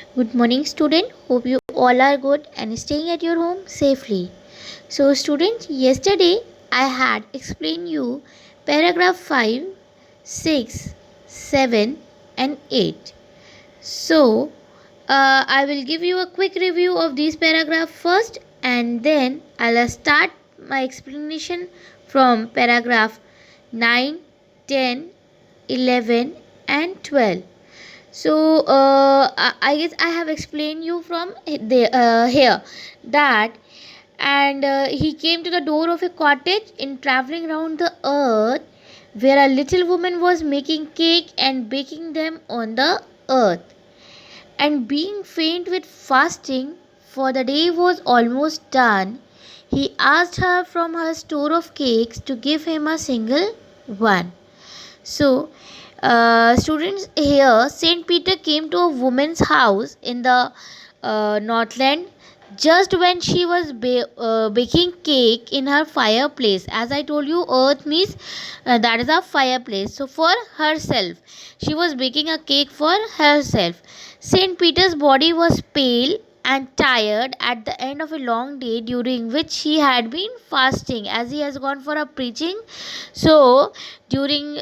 Good morning, student. Hope you all are good and staying at your home safely. So, student, yesterday I had explained you paragraph 5, 6, 7, and 8. So, I will give you a quick review of these paragraphs first, and then I'll start my explanation from paragraph 9, 10, 11, and 12. So I guess I have explained you from here that and he came to the door of a cottage in traveling round the earth, where a little woman was making cake and baking them on the earth. And being faint with fasting, for the day was almost done, he asked her from her store of cakes to give him a single one. So, students, here Saint Peter came to a woman's house in the Northland just when she was baking cake in her fireplace. As I told you, earth means that is a fireplace. So, for herself, she was baking a cake for herself. Saint Peter's body was pale and tired at the end of a long day during which he had been fasting, as he has gone for a preaching. So during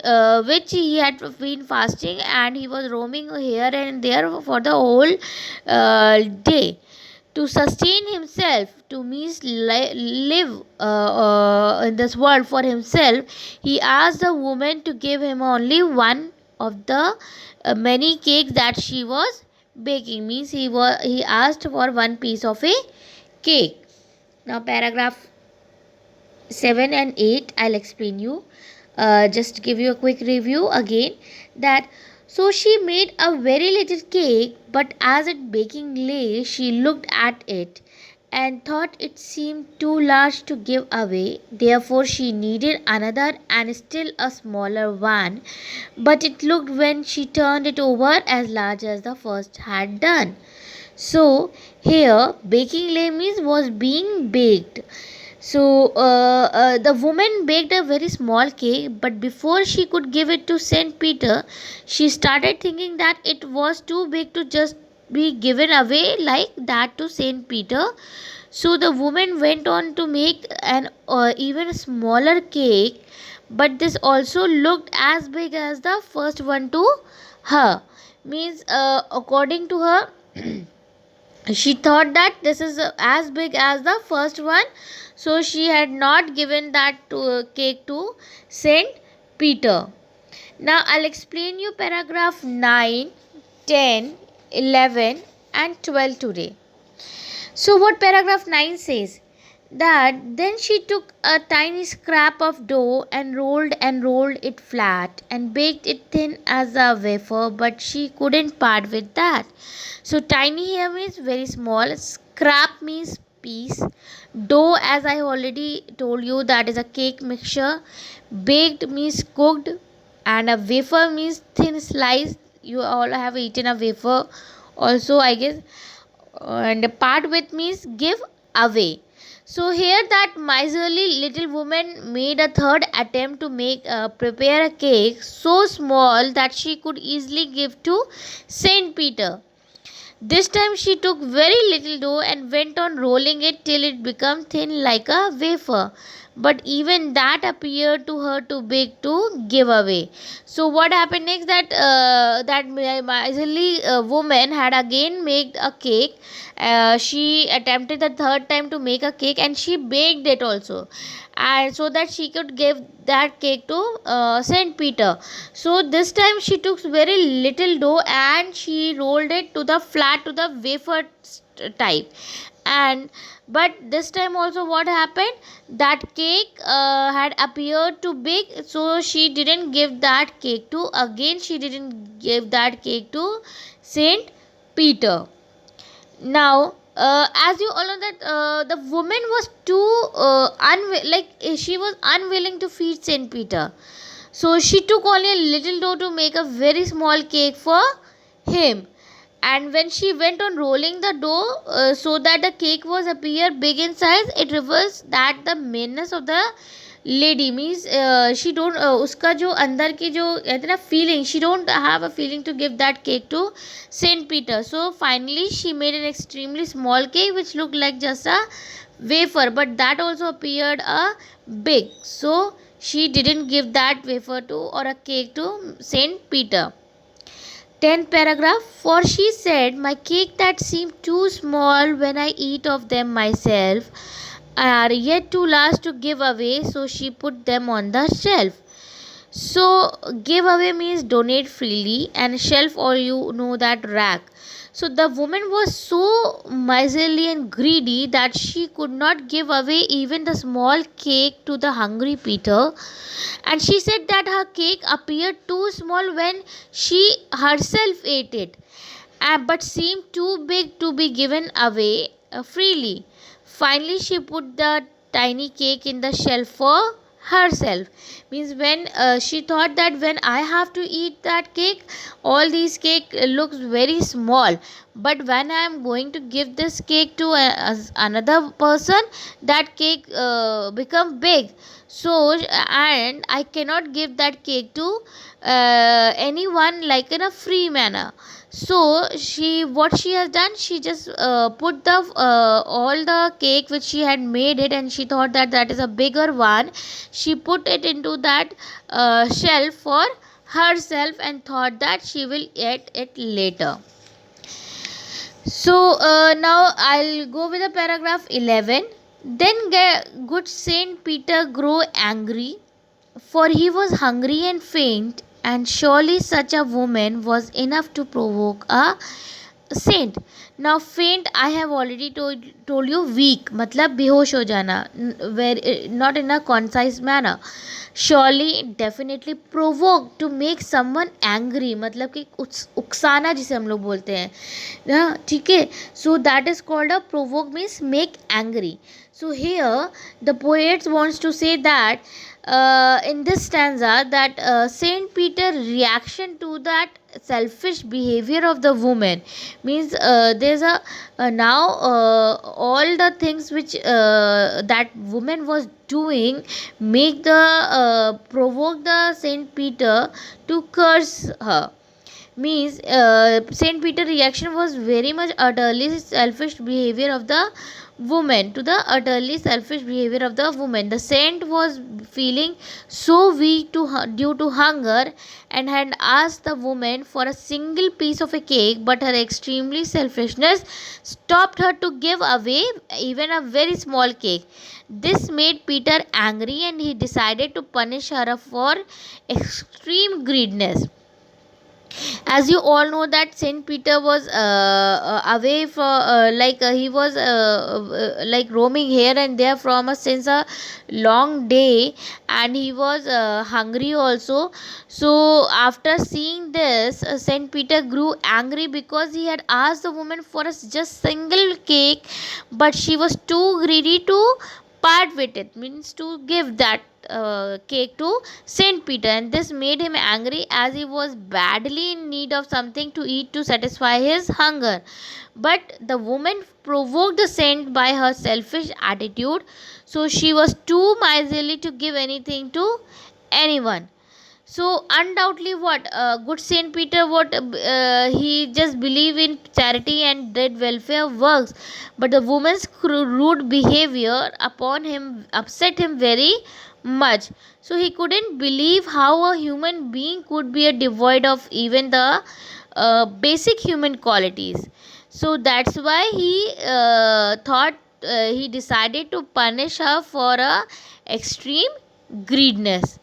which he had been fasting, and he was roaming here and there for the whole day to sustain himself, to means live in this world for himself. He asked the woman to give him only one of the many cakes that she was baking, means he asked for one piece of a cake. Now paragraph 7 and 8 I'll explain you. Just give you a quick review again, that so she made a very little cake, but as it baking lay, she looked at it and thought it seemed too large to give away. Therefore, she needed another and still a smaller one, but it looked, when she turned it over, as large as the first had done. So, here baking lay means was being baked. So the woman baked a very small cake, but before she could give it to Saint Peter, she started thinking that it was too big to just be given away like that to Saint Peter. So the woman went on to make an even smaller cake, but this also looked as big as the first one to her. Means, according to her, she thought that this is as big as the first one, so she had not given that cake to Saint Peter. Now I'll explain you paragraph 9, 10, 11, and 12 today. So what paragraph 9 says, that then she took a tiny scrap of dough and rolled it flat and baked it thin as a wafer, but she couldn't part with that. So tiny here means very small, scrap means piece, dough, as I already told you, that is a cake mixture, baked means cooked, and a wafer means thin slice. You all have eaten a wafer also, I guess. And part with means give away. So here that miserly little woman made a third attempt to make prepare a cake so small that she could easily give to Saint Peter. This time she took very little dough and went on rolling it till it became thin like a wafer. But even that appeared to her too big to give away. So what happened next? That miserly woman had again made a cake. She attempted the third time to make a cake, and she baked it also, and so that she could give that cake to Saint Peter. So this time she took very little dough and she rolled it to the flat, to the wafer type. And but this time also what happened, that cake had appeared too big, so she didn't give that cake to, again she didn't give that cake to Saint Peter. Now as you all know that the woman was too she was unwilling to feed Saint Peter, so she took only a little dough to make a very small cake for him. And when she went on rolling the dough so that the cake was appear big in size, it reveals that the meanness of the lady means she don't उसका जो अंदर की जो कहते हैं ना feeling, she don't have a feeling to give that cake to Saint Peter. So finally she made an extremely small cake which looked like just a wafer, but that also appeared a big. So she didn't give that wafer to or a cake to Saint Peter. 10th paragraph. For she said, my cake that seemed too small when I eat of them myself are yet too large to give away, so she put them on the shelf. So give away means donate freely, and shelf, or you know that, rack. So the woman was so miserly and greedy that she could not give away even the small cake to the hungry Peter, and she said that her cake appeared too small when she herself ate it, but seemed too big to be given away freely. Finally, she put the tiny cake in the shelf for herself. Means when she thought that when I have to eat that cake, all these cake looks very small, but when I am going to give this cake to another person, that cake become big. So and I cannot give that cake to anyone like in a free manner. So what she has done, she just put the all the cake which she had made it, and she thought that that is a bigger one. She put it into that shelf for herself and thought that she will eat it later. So now I'll go with the paragraph 11. Then good Saint Peter grew angry, for he was hungry and faint, and surely such a woman was enough to provoke a saint. Now faint I have already told you, weak मतलब बेहोश हो जाना, not in a concise manner. Surely definitely provoke, to make someone angry मतलब कि उकसाना जिसे हम लोग बोलते हैं ना, ठीक है. So that is called a provoke, means make angry. So here the poet wants to say that in this stanza that Saint Peter reaction to that selfish behavior of the woman, means there's a now all the things which that woman was doing make the provoke the Saint Peter to curse her. Means Saint Peter reaction was very much utterly selfish behavior of the woman, to the utterly selfish behavior of the woman. The saint was feeling so weak due to hunger, and had asked the woman for a single piece of a cake, but her extremely selfishness stopped her to give away even a very small cake. This made Peter angry, and he decided to punish her for extreme greediness. As you all know that Saint Peter was away for he was like roaming here and there from since a long day, and he was hungry also. So after seeing this, Saint Peter grew angry because he had asked the woman for a just single cake, but she was too greedy to part with it, means to give that cake to Saint Peter, and this made him angry as he was badly in need of something to eat to satisfy his hunger. But the woman provoked the saint by her selfish attitude, so she was too miserly to give anything to anyone. So undoubtedly what good Saint Peter, what he just believed in charity and did welfare works, but the woman's rude behavior upon him upset him very much. So he couldn't believe how a human being could be devoid of even the basic human qualities. So that's why he thought he decided to punish her for a extreme greediness.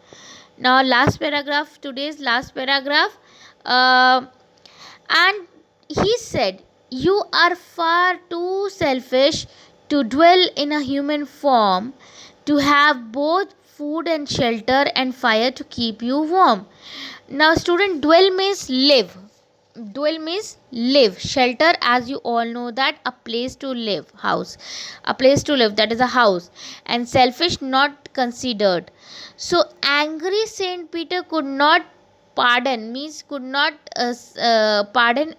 Now last paragraph, today's last paragraph. And he said, you are far too selfish to dwell in a human form, to have both food and shelter and fire to keep you warm. Now student, dwell means live. Dwell means live. Shelter, as you all know that, a place to live, house, a place to live, that is a house. And selfish, not considered. So angry Saint Peter could not pardon, means could not pardon,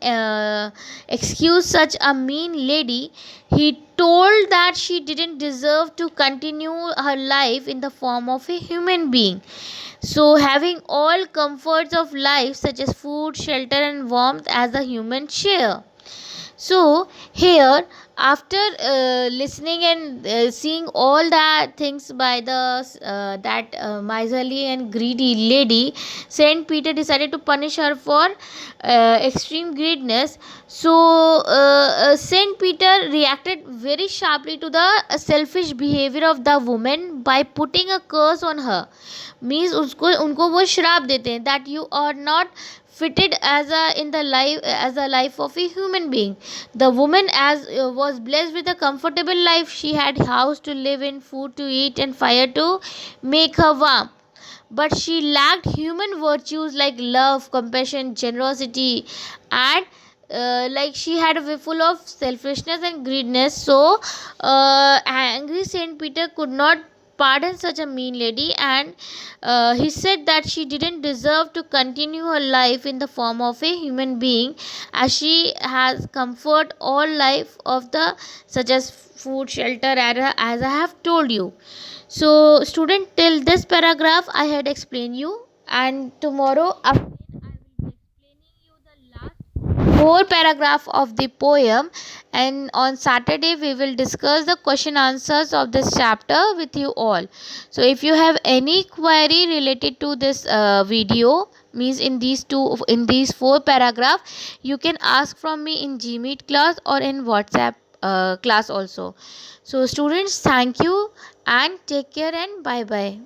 excuse such a mean lady. He told that she didn't deserve to continue her life in the form of a human being, so having all comforts of life such as food, shelter, and warmth as a human share. So here, after listening and seeing all that things by the that miserly and greedy lady, Saint Peter decided to punish her for extreme greediness. So Saint Peter reacted very sharply to the selfish behavior of the woman by putting a curse on her, means उसको उनको वो श्राप देते हैं that you are not fitted as a in the life as a life of a human being. The woman as was blessed with a comfortable life. She had house to live in, food to eat, and fire to make her warm, but she lacked human virtues like love, compassion, generosity, and like she had a full of selfishness and greediness. So angry Saint Peter could not pardon such a mean lady, and he said that she didn't deserve to continue her life in the form of a human being, as she has comfort all life of the such as food, shelter, and as I have told you. So student, till this paragraph I had explained you, and tomorrow again I will be explaining you the last four paragraph of the poem, and on Saturday we will discuss the question answers of this chapter with you all. So if you have any query related to this video, means in these four paragraph, you can ask from me in Gmeet class or in WhatsApp class also. So students, thank you and take care and bye bye.